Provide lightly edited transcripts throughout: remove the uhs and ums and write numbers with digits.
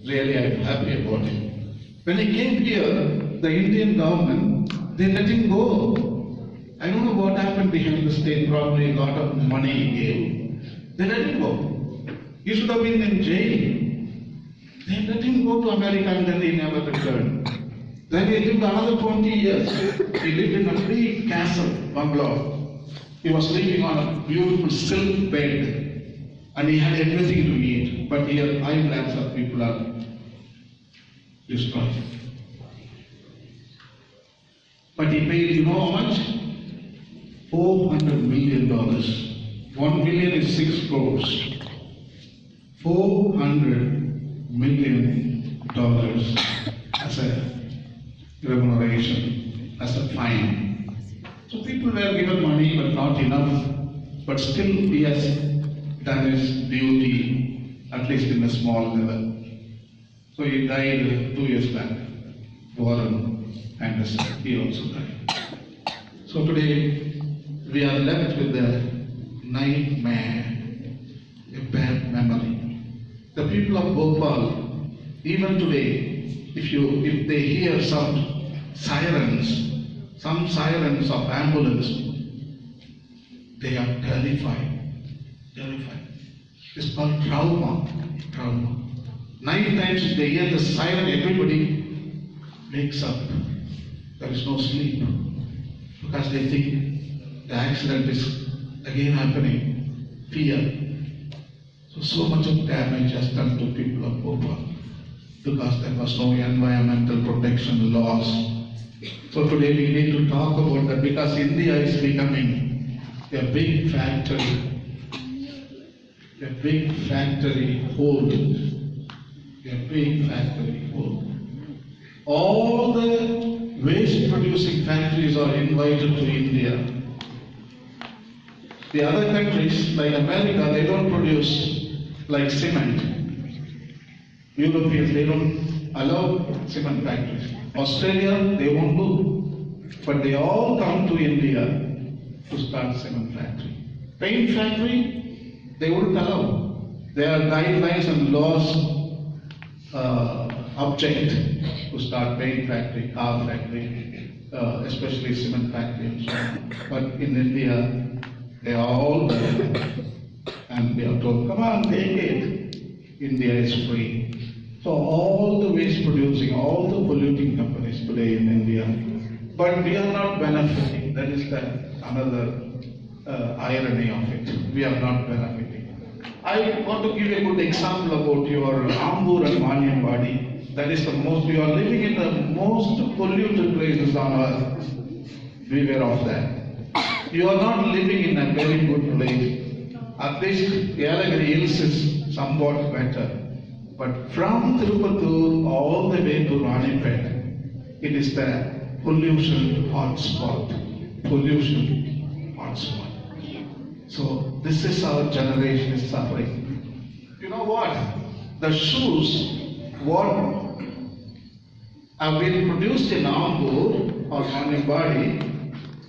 Really, I'm happy about it. When he came here, the Indian government, they let him go. I don't know what happened behind the state, probably a lot of money he gave. They let him go. He should have been in jail. They let him go to America and then he never returned. Then he lived another 20 years. He lived in a big castle, bungalow. He was sleeping on a beautiful silk bed. And he had everything to eat. But here, islands of people are destroyed. But he paid, you know how much? $400 million. 1 million is 6 crores. $400 million as a remuneration, as a fine. So people were given money, but not enough. But still, he has done his duty, at least in a small level. So he died 2 years back. Warren Anderson, he also died. So today, we are left with a nightmare, a bad memory. The people of Bhopal, even today, if they hear some sirens of ambulance, they are terrified. It's called trauma. Night times if they hear the siren, everybody wakes up. There is no sleep because they think the accident is again happening. Fear. So much of damage has done to people of Bhopal because there was no environmental protection laws. So today we need to talk about that because India is becoming a big factory hold. All the waste producing factories are invited to India. The other countries like America, they don't produce like cement. Europeans, they don't allow cement factories. Australia, they won't do. But they all come to India to start cement factory. Paint factory, they wouldn't allow. There are guidelines and laws object to start paint factory, car factory, especially cement factory and so on. But in India, they are all there. And we are told, come on, take it. India is free. So all the waste producing, all the polluting companies today in India, but we are not benefiting. That is another irony of it. We are not benefiting. I want to give a good example about your Ambur and Manyambadi. That is you are living in the most polluted places on earth. Beware of that. You are not living in a very good place. At least Yelagiri Hills is somewhat better. But from Tirupattur all the way to Ranipet, it is the pollution hotspot. So this is our generation is suffering. You know what? The shoes, what have been produced in Ambur or Manyambadi,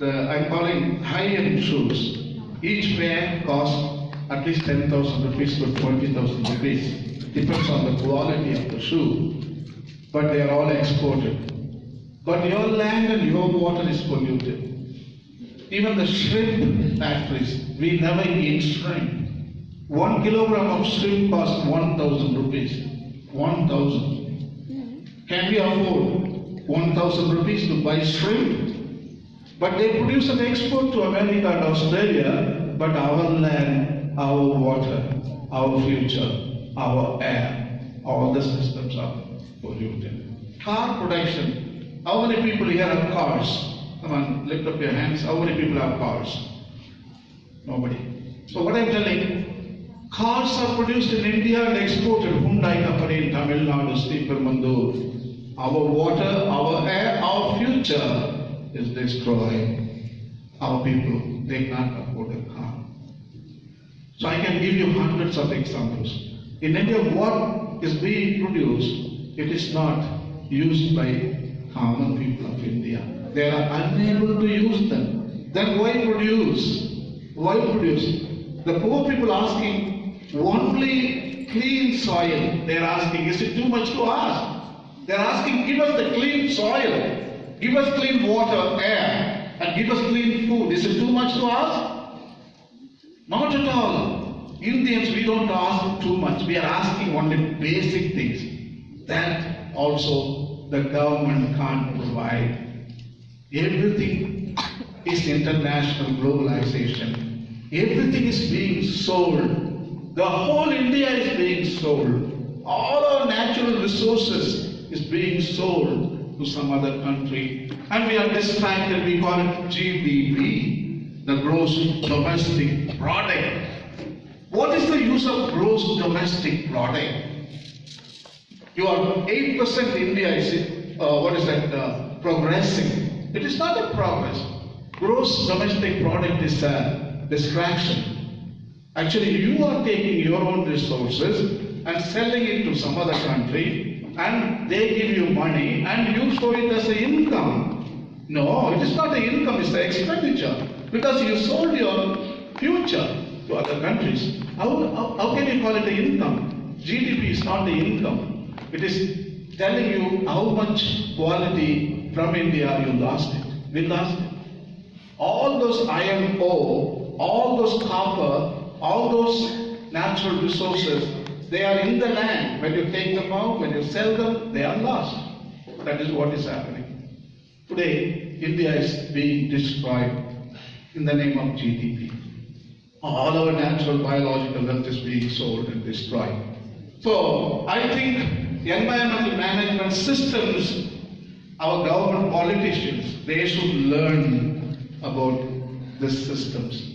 I'm calling high-end shoes. Each pair costs at least 10,000 rupees to 20,000 rupees. Depends on the quality of the shoe. But they are all exported. But your land and your water is polluted. Even the shrimp factories, we never eat shrimp. 1 kilogram of shrimp costs 1,000 rupees. 1,000. Can we afford 1,000 rupees to buy shrimp? But they produce and export to America and Australia, but our land, our water, our future, our air, all the systems are polluted. Car production. How many people here have cars? Come on, lift up your hands. How many people have cars? Nobody. So what I'm telling, cars are produced in India and exported. Hyundai company in Tamil Nadu, Sriperumbudur. Our water, our air, our future is destroyed. Our people, they can't afford a car. So I can give you hundreds of examples. In India, what is being produced, it is not used by common people of India. They are unable to use them. Then why produce? Why produce? The poor people asking only clean soil. They are asking, is it too much to ask? They are asking, give us the clean soil, give us clean water, air, and give us clean food. Is it too much to ask? Not at all. Indians, we don't ask too much. We are asking only basic things. That also the government can't provide. Everything is international globalization. Everything is being sold. The whole India is being sold. All our natural resources is being sold to some other country. And we are distracted. We call it GDP, the gross domestic product. What is the use of gross domestic product? Your 8% India is, progressing. It is not a progress. Gross domestic product is a distraction. Actually, you are taking your own resources and selling it to some other country, and they give you money and you show it as an income. No, it is not an income, it's an expenditure. Because you sold your future to other countries. How can you call it an income? GDP is not the income. It is telling you how much quality from India you lost it. We lost it. All those iron ore, all those copper, all those natural resources, they are in the land. When you take them out, when you sell them, they are lost. That is what is happening. Today, India is being destroyed in the name of GDP. All our natural biological wealth is being sold and destroyed. So, I think environmental management systems, our government politicians, they should learn about these systems.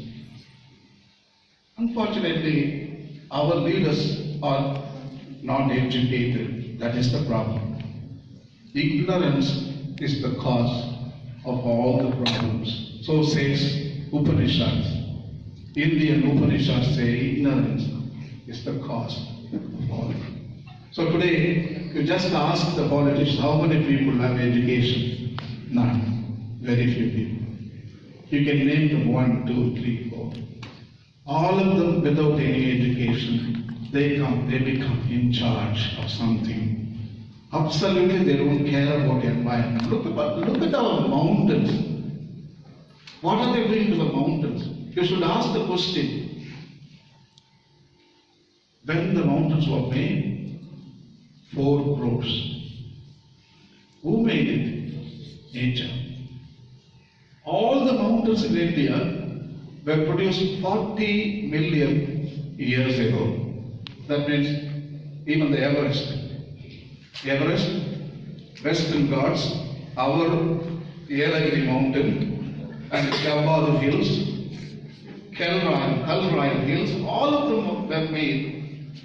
Unfortunately, our leaders are not educated. That is the problem. Ignorance is the cause of all the problems. So says Upanishads. Indian Upanishads say ignorance is the cause of all. So today, you just ask the politicians, how many people have education? None. Very few people. You can name them 1, 2, 3, 4. All of them without any education, they become in charge of something. Absolutely, they don't care about the environment. Look at our mountains. What are they doing to the mountains? You should ask the question. When the mountains were made, 4 crores. Who made it? Nature. All the mountains in India were produced 40 million years ago. That means even the Everest, Western Ghats, our Yelagiri mountain, and Yelagiri hills, Kalrai hills, all of them were made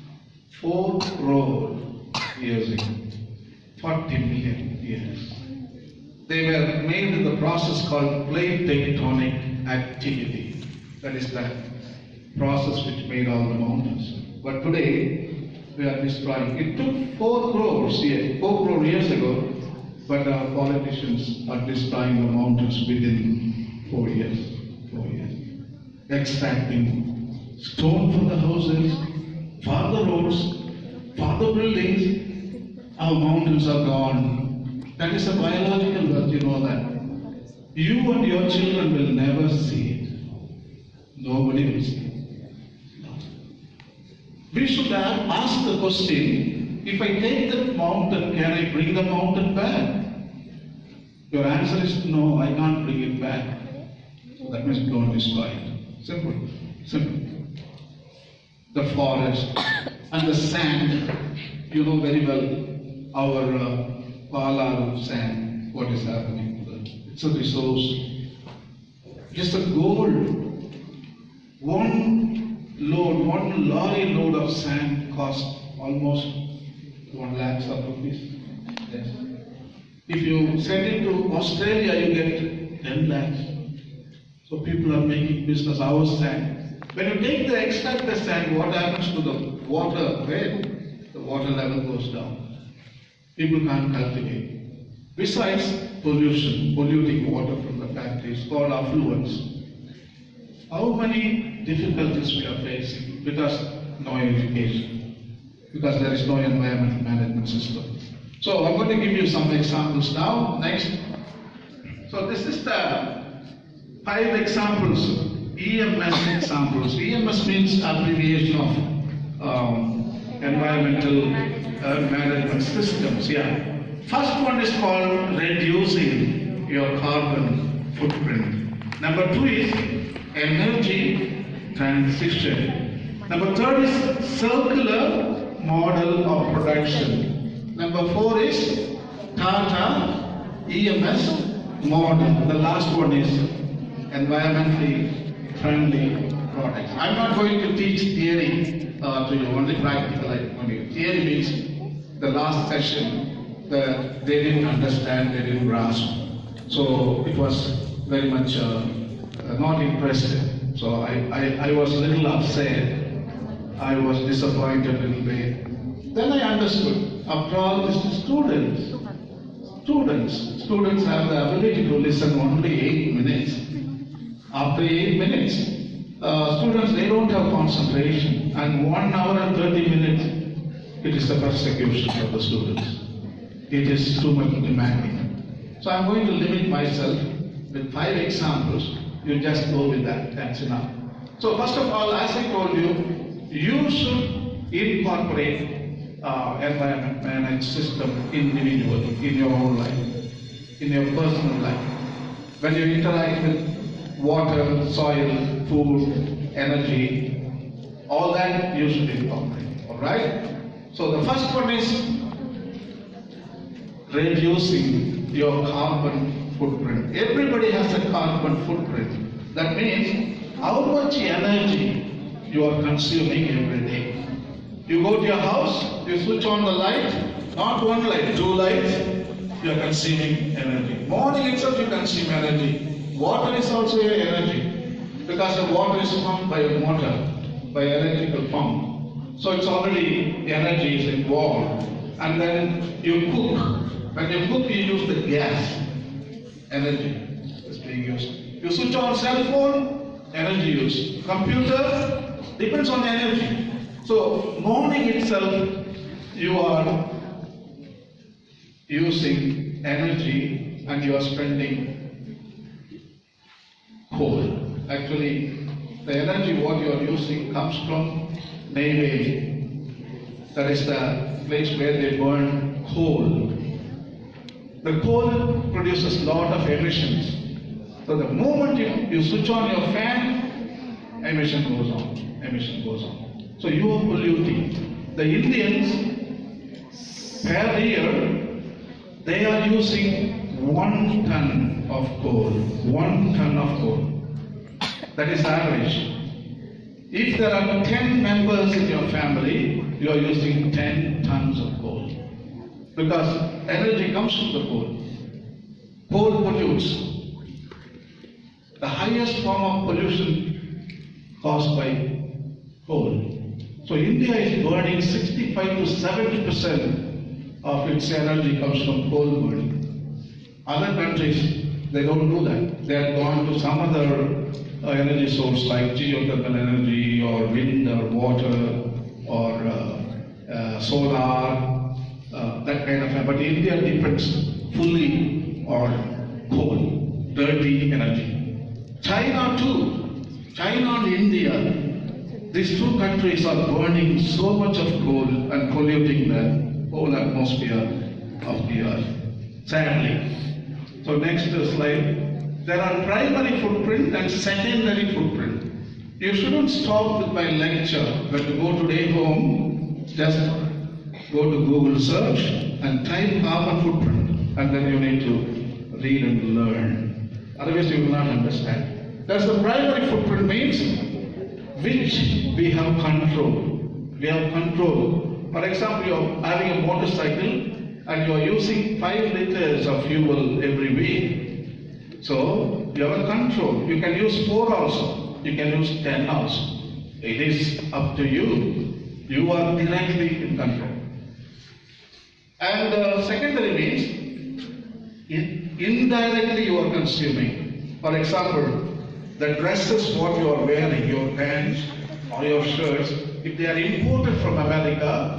4 crore years ago, 40 million years. They were made in the process called plate tectonic activity. That is the process which made all the mountains. But today, we are destroying. It took 4 crore years ago, but our politicians are destroying the mountains within 4 years. 4 years. Extracting stone for the houses, for the roads, for the buildings. Our mountains are gone. That is a biological wealth, you know that. You and your children will never see it. Nobody will see it. We should ask the question, if I take that mountain, can I bring the mountain back? Your answer is no, I can't bring it back. That means don't destroy it. Simple. Simple. The forest and the sand, you know very well our Palaru sand, what is happening to that. It's a resource. Just a gold. One lorry load of sand costs almost 1 lakh rupees. Yes. If you send it to Australia, you get 10 lakhs. So people are making business our sand. When you extract the sand, what happens to the water? The water level goes down. People can't cultivate. Besides polluting water from the factories called affluents. How many difficulties we are facing because no education. because there is no environmental management system. So I'm going to give you some examples now. Next. So this is the 5 examples, EMS examples. EMS means abbreviation of environmental management systems. Yeah. First one is called reducing your carbon footprint. Number 2 is energy transition. Number 3 is circular model of production. Number 4 is Tata EMS model. The last one is environmentally friendly products. I'm not going to teach theory to you, only practical. Theory means the last session that they didn't understand, they didn't grasp. So it was very much not interested. So I was a little upset. I was disappointed a little bit. Then I understood. After all, this is students. Students have the ability to listen only 8 minutes. After 8 minutes, students, they don't have concentration. And 1 hour and 30 minutes, it is the persecution for the students. It is too much demanding. So I'm going to limit myself with 5 examples. You just go with that. That's enough. So first of all, as I told you, you should incorporate environment management system individually in your own life, in your personal life. When you interact with water, soil, food, energy, all that you should incorporate. Alright? So the first one is reducing your carbon footprint. Everybody has a carbon footprint. That means how much energy you are consuming every day. You go to your house, you switch on the light, not 1 light, 2 lights, you are consuming energy. Morning itself you consume energy. Water is also your energy, because the water is pumped by a motor, by electrical pump. So it's already, energy is involved. And then you cook. When you cook, you use the gas. Energy is being used. You switch on cell phone, energy use. Computer, depends on the energy. So morning itself, you are using energy and you are spending coal. Actually, the energy what you are using comes from Neyveli. That is the place where they burn coal. The coal produces a lot of emissions. So the moment you switch on your fan, emission goes on. So you are polluting. The Indians, per year, they are using 1 ton of coal. 1 ton of coal. That is average. If there are 10 members in your family, you are using 10 tons of coal. Because energy comes from the coal. Coal pollutes. The highest form of pollution caused by coal. So India is burning 65 to 70% of its energy comes from coal burning. Other countries, they don't do that. They have gone to some other energy source like geothermal energy or wind or water or solar, that kind of thing. But India depends fully on coal, dirty energy. China too. China and India, these 2 countries are burning so much of coal and polluting the whole atmosphere of the earth, sadly. So next slide. There are primary footprint and secondary footprint. You shouldn't stop with my lecture. When you go today home, just go to Google search and type carbon footprint, and then you need to read and learn. Otherwise you will not understand. That's the primary footprint means which we have control. We have control. For example, you are having a motorcycle and you are using 5 liters of fuel every week. So you have a control. You can use 4 also. You can use 10 also. It is up to you. You are directly in control. And secondary means indirectly you are consuming. For example, the dresses what you are wearing, your pants or your shirts, if they are imported from America,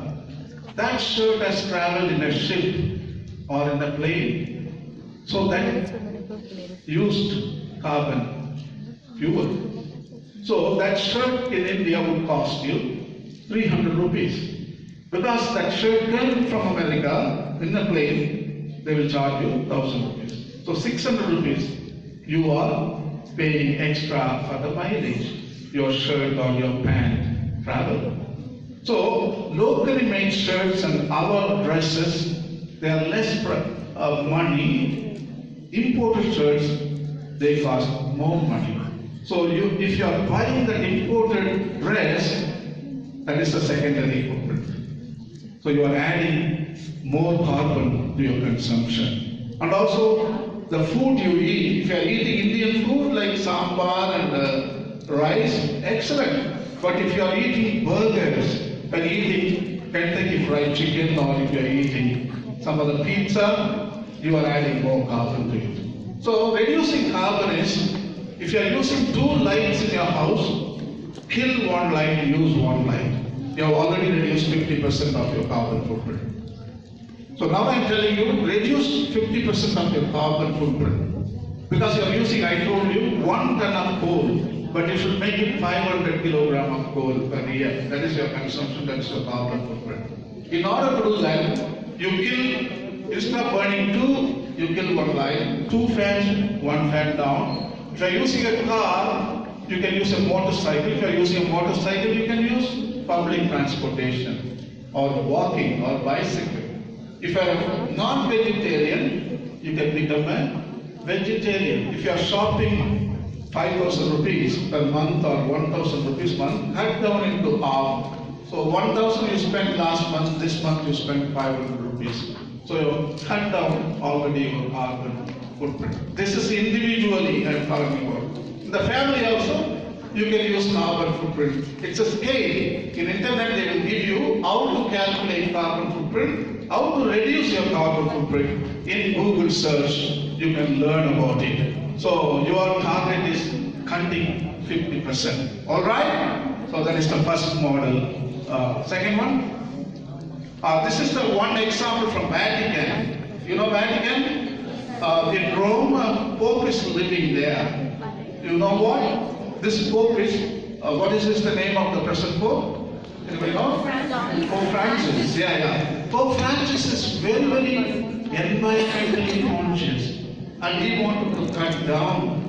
That shirt has traveled in a ship or in a plane. So that used carbon fuel. So that shirt in India would cost you 300 rupees. Because that shirt came from America in a plane, they will charge you 1,000 rupees. So 600 rupees you are paying extra for the mileage, your shirt or your pant travel. So locally made shirts and our dresses, they are less money. Imported shirts, they cost more money. So if you are buying the imported dress, that is the secondary footprint. So you are adding more carbon to your consumption. And also the food you eat, if you are eating Indian food like sambar and rice, excellent. But if you are eating burgers and eating Kentucky Fried Chicken, or if you are eating some other pizza, you are adding more carbon to it. So reducing carbon is, if you are using 2 lights in your house, kill 1 light, use 1 light. You have already reduced 50% of your carbon footprint. So now I am telling you, reduce 50% of your carbon footprint. Because you are using, I told you, 1 ton of coal, but you should make it 500 kilogram of coal per year. That is your consumption, that is your carbon footprint. In order to do that, you kill, instead of burning 2, you kill 1 light, 2 fans, 1 fan down. If you are using a car, you can use a motorcycle. If you are using a motorcycle, you can use public transportation or walking or bicycle. If you are non-vegetarian, you can become a vegetarian. If you are shopping 5,000 rupees per month or 1,000 rupees per month, cut down into half. So 1,000 you spent last month, this month you spent 500 rupees. So you cut down already your carbon footprint. This is individually I am talking about. In the family also, you can use carbon footprint. It's a scale. In internet they will give you how to calculate carbon footprint, how to reduce your carbon footprint. In Google search, you can learn about it. So your target is cutting 50%. Alright? So that is the first model. Second one. This is the one example from Vatican. You know Vatican? In Rome, Pope is living there. You know what? This Pope is, what is the name of the present Pope? Anybody know? Pope Francis. Yeah. Pope Francis is very, very environmentally conscious. And he wanted to cut down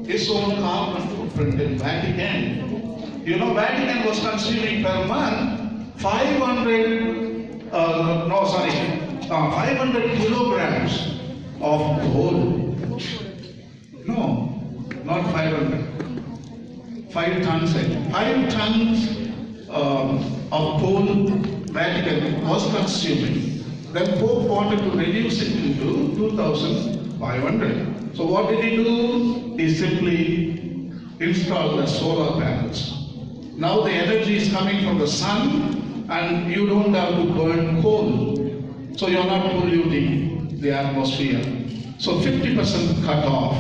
his own carbon footprint in Vatican. You know, Vatican was consuming per month 500 kilograms of coal. No, not 500. 5 tons. 5 tons of coal Vatican was consuming. Then Pope wanted to reduce it to 2,500. So what did he do? He simply installed the solar panels. Now the energy is coming from the sun and you don't have to burn coal. So you're not polluting the atmosphere. So 50% cut off.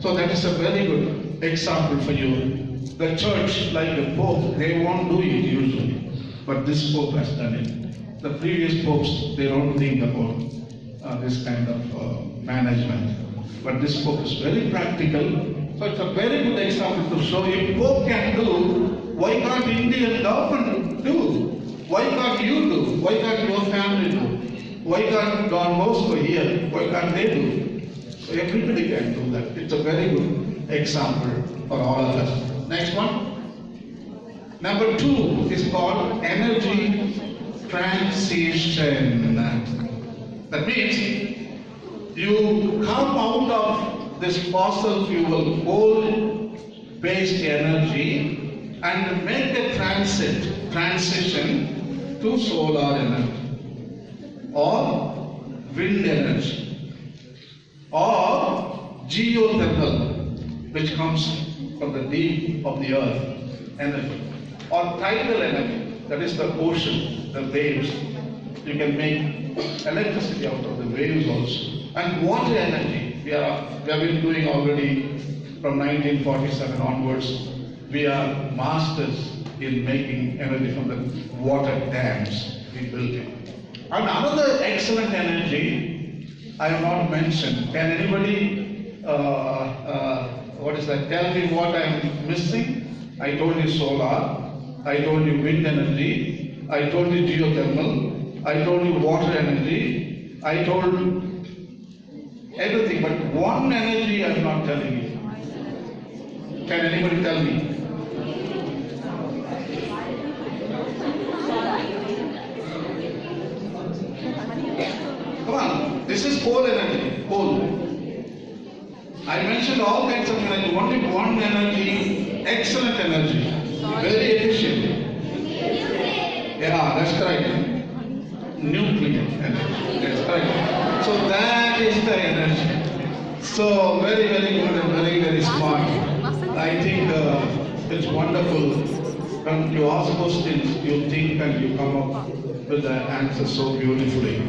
So that is a very good example for you. The church, like the Pope, they won't do it usually. But this Pope has done it. The previous popes, they don't think about this kind of management. But this Pope is very practical. So it's a very good example to show you Pope can do. Why can't Indian government do? Why can't you do? Why can't your family do? Why can't Don Bosco here? Why can't they do? So everybody can do that. It's a very good example for all of us. Next one. Number 2 is called energy transition. That means you come out of this fossil fuel, coal-based energy and make a transition to solar energy or wind energy or geothermal, which comes from the deep of the earth energy, or tidal energy, that is the ocean, the waves. You can make electricity out of the waves also. And water energy, we have been doing already from 1947 onwards. We are masters in making energy from the water dams. we built it. And another excellent energy I have not mentioned. Can anybody, tell me what I am missing? I told you solar, I told you wind energy, I told you geothermal, I told you water energy, I told everything, but one energy I am not telling you. Can anybody tell me? Come on, this is coal energy, coal. I mentioned all kinds of energy, only one energy, excellent energy, very efficient. Yeah, that's correct. Nuclear energy, that's correct. So that is the energy. So very, very good and very, very smart. I think it's wonderful. When you ask questions, you think and you come up with the answer so beautifully.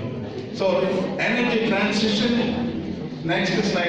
So energy transition, next slide.